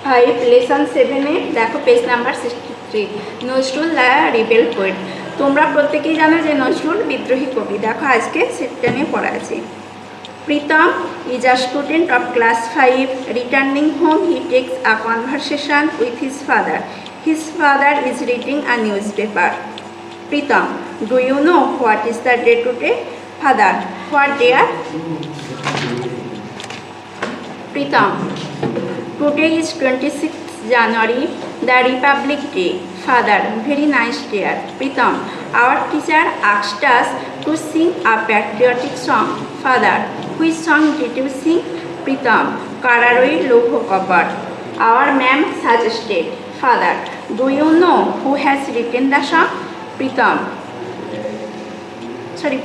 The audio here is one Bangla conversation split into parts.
5 লেসন 7 দেখো page number 63 Nazrul the rebel poet. তোমরা প্রত্যেকেই জানো যে নজরুল বিদ্রোহী কবি। দেখো আজকে সেটটা নিয়ে পড়া আছে। Pritam is a student of class 5. Returning home, he takes a conversation with his father. His father is reading a newspaper. Pritam, do you know what is the day today? Father, what day? Pritam, today is 26th January, the Republic Day. Father, very nice day. Pritam, our teacher asked us to sing a patriotic song. Father, which song did you sing? Pritam, Kararoi Loho Kapat. Our ma'am suggested. Father, do you know who has written the song? Pritam,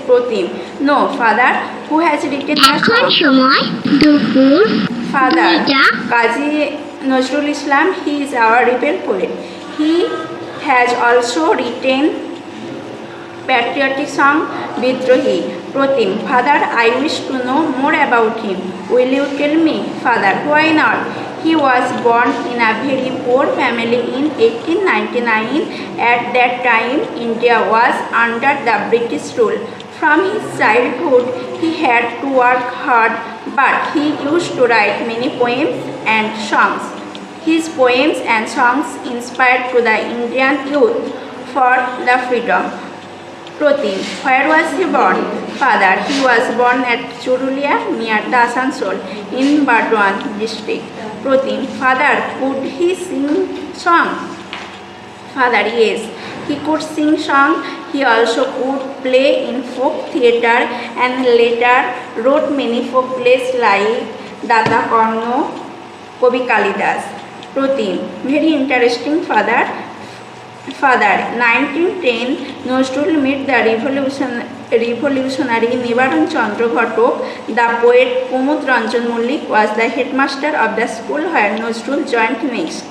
Pratim. No, father, who has written the song? Father, Qazi Nazrul Islam, he is our rebel poet. He has also written patriotic song Bidrohi. Pratim, father, I wish to know more about him. Will you tell me? Father, why not? He was born in a very poor family in 1899. At that time, India was under the British rule. From his childhood, he had to work hard, but he used to write many poems and songs. His poems and songs inspired to the Indian youth for the freedom. Pratim, where was he born? Father, he was born at Churulia near Asansol in Burdwan district. Pratim, father, could he sing song? Father, yes, he could sing song. He also could play in folk theatre and later wrote many folk plays like Data Karno, Kobi Kalidas. Pratim, very interesting, father. Father, 1910, Nazrul met the revolutionary Nibaran Chandra Ghatok. The poet Kumud Ranjan Mullik was the headmaster of the school where Nazrul joined next.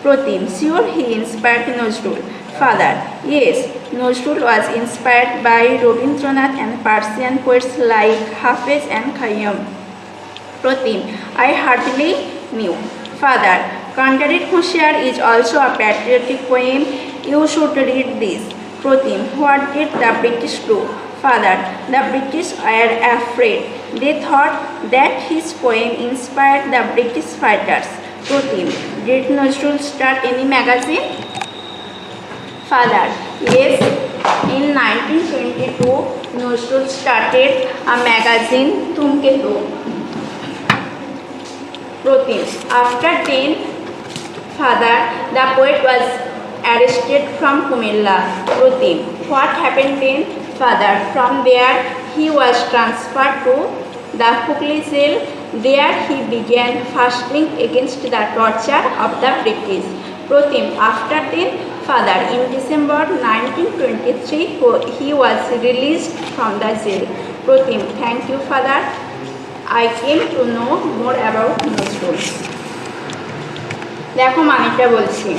Pratim, sure he inspired Nazrul. Father, yes, Nazrul was inspired by Rabindranath and Persian poets like Hafez and Khayyam. Pratim, I hardly knew. Father, Kandarit Hoshiar is also a patriotic poem. You should read this. Pratim, what did the British do? Father, the British were afraid. They thought that his poem inspired the British fighters. Pratim, did Nazrul start any magazine? Father, yes, in 1922, Nazrul started a magazine, Tumketu. Pratim, after 10, father, the poet was arrested from Kumilla. Pratim, what happened then? Father, from there he was transferred to the Hooghly jail. There he began fasting against the torture of the British. Pratim, after then, father, in December 1923, he was released from the jail. Pratim, thank you, father. I came to know more about Nazrul. দেখো মানেটা বলছি।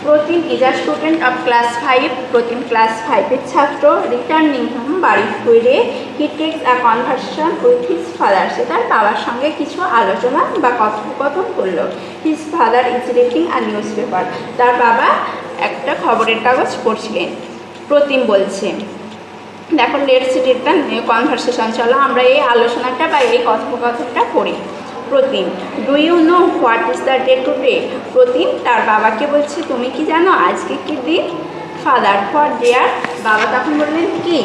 Pratim is a student of class 5। Pratim class 5-এর ছাত্র। রিটার্নিং হোম, বাড়ি ফিরে, he takes a conversation with his father, সে তার বাবার সঙ্গে কিছু আলোচনা বা কথোপকথন করলো। His father is reading a newspaper, তার বাবা একটা খবরের কাগজ পড়ছিলেন। প্রতিম বলছে, দেখো লেটস রিড দ্য কনভারসেশন, চলো আমরা এই আলোচনাটা বা এই কথোপকথনটা পড়ি। Pratim, do you know what is the day today? Pratim তার বাবাকে বলছে, তুমি কি জানো আজকে কি দিন? Father, what dear? বাবা তখন বললেন, কি?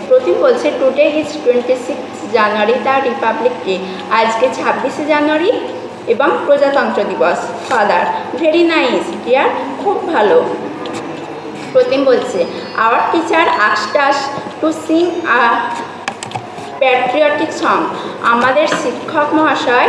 প্রতিম বলছে, today is 26 January, the republic day, আজকে 26শে জানুয়ারি এবং প্রজাতন্ত্র দিবস। ফাদার, ভেরি নাইস ডিয়ার, খুব ভালো। প্রতিম বলছে, our teacher asked us to sing a patriotic song, আমাদের শিক্ষক মহাশয়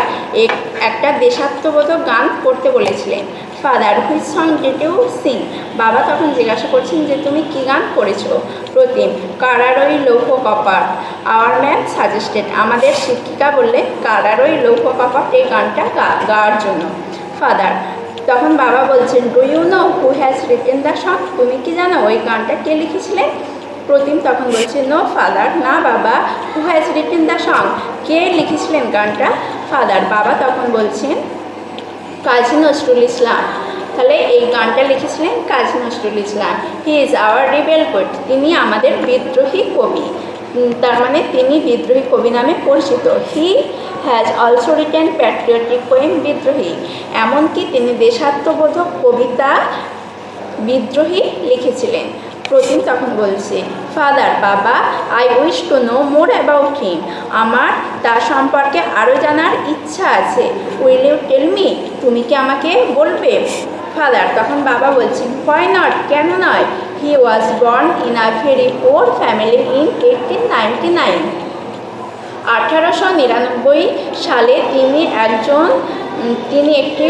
একটা দেশাত্মবোধক গান করতে বলেছিলেন। Father, which song did you sing? বাবা তখন জিজ্ঞাসা করছেন যে তুমি কী গান করেছো? প্রতিম, কারারই লৌহ কপাট, আওয়ার ম্যাম সাজেস্টেড, আমাদের শিক্ষিকা বললে কারারই লৌহ কপাট এই গানটা গাওয়ার জন্য। ফাদার, তখন বাবা বলছেন, do you know who has written the song? তুমি কি জানো ওই গানটা কে লিখেছিলেন? প্রতিম তখন বলছে, নো ফাদার, না বাবা, who has written the song, কে লিখেছিলেন গানটা? ফাদার, বাবা তখন বলছেন কাজী নজরুল ইসলাম। তাহলে এই গানটা লিখেছিলেন Kazi Nazrul Islam. He is our rebel poet, তিনি আমাদের বিদ্রোহী কবি। তার মানে তিনি বিদ্রোহী কবি নামে পরিচিত। He has also written patriotic poem বিদ্রোহী, এমনকি তিনি দেশাত্মবোধক কবিতা বিদ্রোহী লিখেছিলেন। প্রতিম তখন বলছে ফাদার, বাবা, I wish to know more about him, আমার তার সম্পর্কে আরও জানার ইচ্ছা আছে। উইল ইউ টেল মি, তুমি কি আমাকে বলবে? ফাদার তখন বাবা বলছেন হোয়াই নট, কেন নয়। He was born in a very poor family in 1899, 1899 সালে তিনি একটি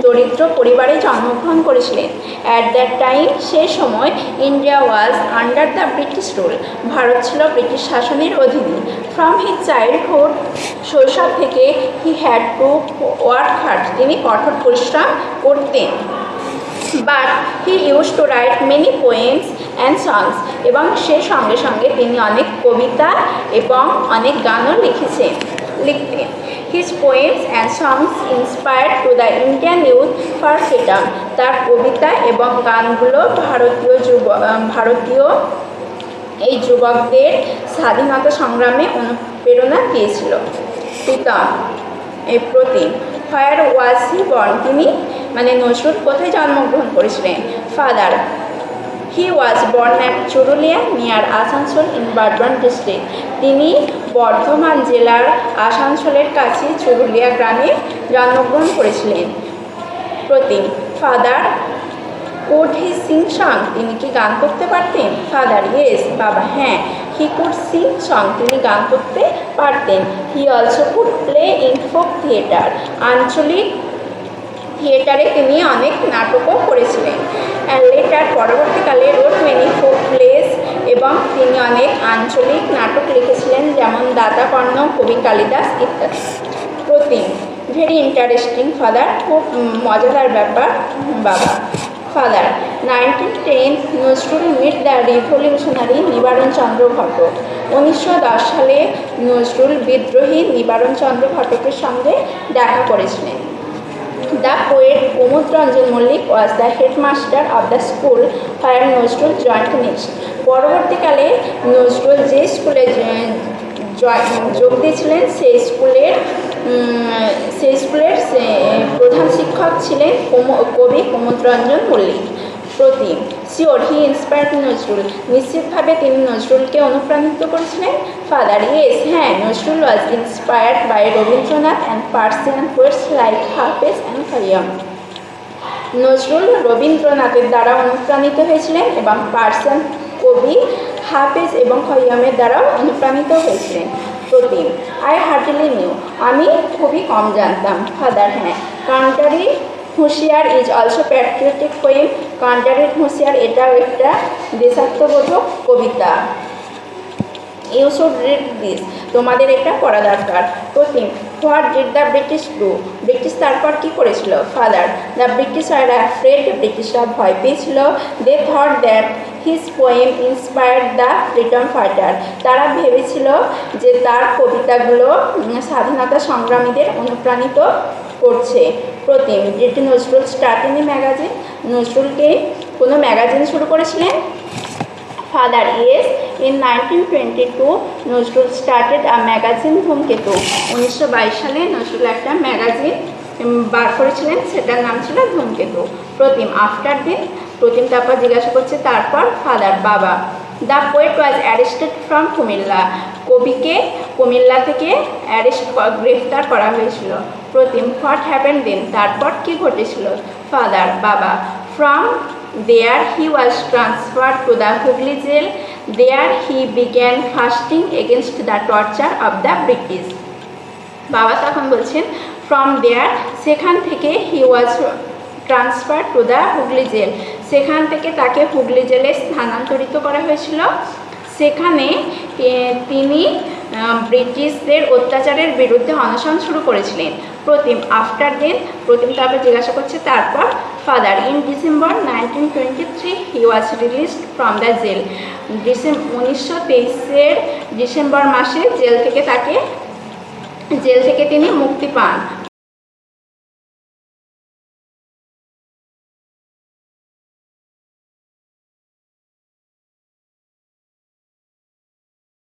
দরিদ্র পরিবারে জন্মগ্রহণ করেছিলেন। অ্যাট দ্যাট টাইম, সে সময় India was under the British rule, Bharat ছিল ব্রিটিশ শাসনের অধীনে। ফ্রম হিজ চাইল্ডহুড, শৈশব থেকে he had to work hard, তিনি কঠোর পরিশ্রম করতেন। But he use to right many poems and songs, এবং সে সঙ্গে সঙ্গে তিনি অনেক কবিতা এবং অনেক গানও লিখতেন। His poems and songs inspired to the Indian youth for freedom, তার কবিতা এবং গানগুলো ভারতীয় এই যুবকদের স্বাধীনতা সংগ্রামে অনুপ্রেরণা দিয়েছিল। প্রীতম এই প্রতীক, হোয়ার ওয়াজ হি বর্ন, তিনি মানে নজরুল কোথায় জন্মগ্রহণ করেছিলেন? Father, he was born at Churulia near Asansol in Bardhaman district, তিনি বর্ধমান জেলার আসানসোলের কাছে চুরুলিয়া গ্রামে জন্মগ্রহণ করেছিলেন। Pratik, father, could he sing song, তিনি কি গান করতে পারতেন? ফাদার, ইয়েস, বাবা, হ্যাঁ। হি কুড সিং সং, তিনি গান করতে পারতেন। He also could play in folk theatre, আঞ্চলিক থিয়েটারে তিনি অনেক নাটকও করেছিলেন। লেটার, পরবর্তীকালে রোড মেনি ফোক প্লেস, এবং তিনি অনেক আঞ্চলিক নাটক লিখেছিলেন, যেমন দাতাকর্ণ, কবি কালিদাস ইত্যাদি। প্রতীক, ভেরি ইন্টারেস্টিং ফাদার, খুব মজাদার ব্যাপার বাবা। Father, 1910 Nazrul meet the revolutionary Nibaran Chandra ঘটক, 1910 সালে নজরুল বিদ্রোহী নিবারণ চন্দ্র ঘটকের সঙ্গে দেখা করেছিলেন। The poet Pramod Ranjan Mallick was the headmaster of the school where Nazrul joined next, পরবর্তীকালে নজরুল যে স্কুলে যোগ দিয়েছিলেন সেই স্কুলের প্রধান শিক্ষক ছিলেন কবি Pramod Ranjan Mallick. Pratik, sure, he inspired Nazrul, নিশ্চিতভাবে তিনি নজরুলকে অনুপ্রাণিত করেছিলেন। ফাদার, ইয়েস, হ্যাঁ, Nazrul was inspired by Rabindranath and Persian poets like Hafez and Khayyam, Nazrul রবীন্দ্রনাথের দ্বারা অনুপ্রাণিত হয়েছিলেন এবং পার্সিয়ান কবি হাফেজ এবং খৈয়ামের দ্বারাও অনুপ্রাণিত হয়েছিলেন। প্রতীক, আই হার্ডলি নিউ, আমি খুবই কম জানতাম। ফাদার, হ্যাঁ। Kandari Hushiyar is also patriotic poem, কান্টারির হুঁশিয়ার এটাও একটা দেশাত্মবোধক কবিতা। ইউ শুড রিড দিস, তোমাদের এটা পড়া দরকার। Pratik, what did the British do, British তারপর কী করেছিল? Father, the British are afraid, ব্রিটিশরা ভয় পেয়েছিল। They thought that his poem inspired the freedom fighter, তারা ভেবেছিল যে তার কবিতাগুলো স্বাধীনতা সংগ্রামীদের অনুপ্রাণিত করছে। Pratik, did Nazrul start any magazine, নজরুলকে কোনো ম্যাগাজিন শুরু করেছিলেন? Father, yes, in 1922 Nazrul started a magazine ধূমকেতু, 1922 সালে নজরুল একটা ম্যাগাজিন বার করেছিলেন, সেটার নাম ছিল ধূমকেতু। প্রতিম, আফটার দিন, প্রতিম তারপর জিজ্ঞাসা করছে তারপর। ফাদার, বাবা, the poet was arrested from Comilla, কবিকে কুমিল্লা থেকে গ্রেফতার করা হয়েছিল। প্রতিম, হোয়াট হ্যাপেন্ড দেন, তারপর কি ঘটেছিল? ফাদার, বাবা, from there he was transferred to the Hooghly jail. There he began fasting against the torture of the British. বাবা তখন বলছেন ফ্রম দেয়ার, সেখান থেকে he was transfer to the Hooghly jail, সেখান থেকে তাকে হুগলি জেলে স্থানান্তরিত করা হয়েছিল। সেখানে তিনি ব্রিটিশদের অত্যাচারের বিরুদ্ধে অনশন শুরু করেছিলেন। প্রতিম, আফটার দেন, প্রতিম তারপর জিজ্ঞাসা করছে তারপর। Father, in December 1923 he was released from the jail, 1923 December মাসে জেল থেকে তাকে জেল থেকে তিনি মুক্তি পান।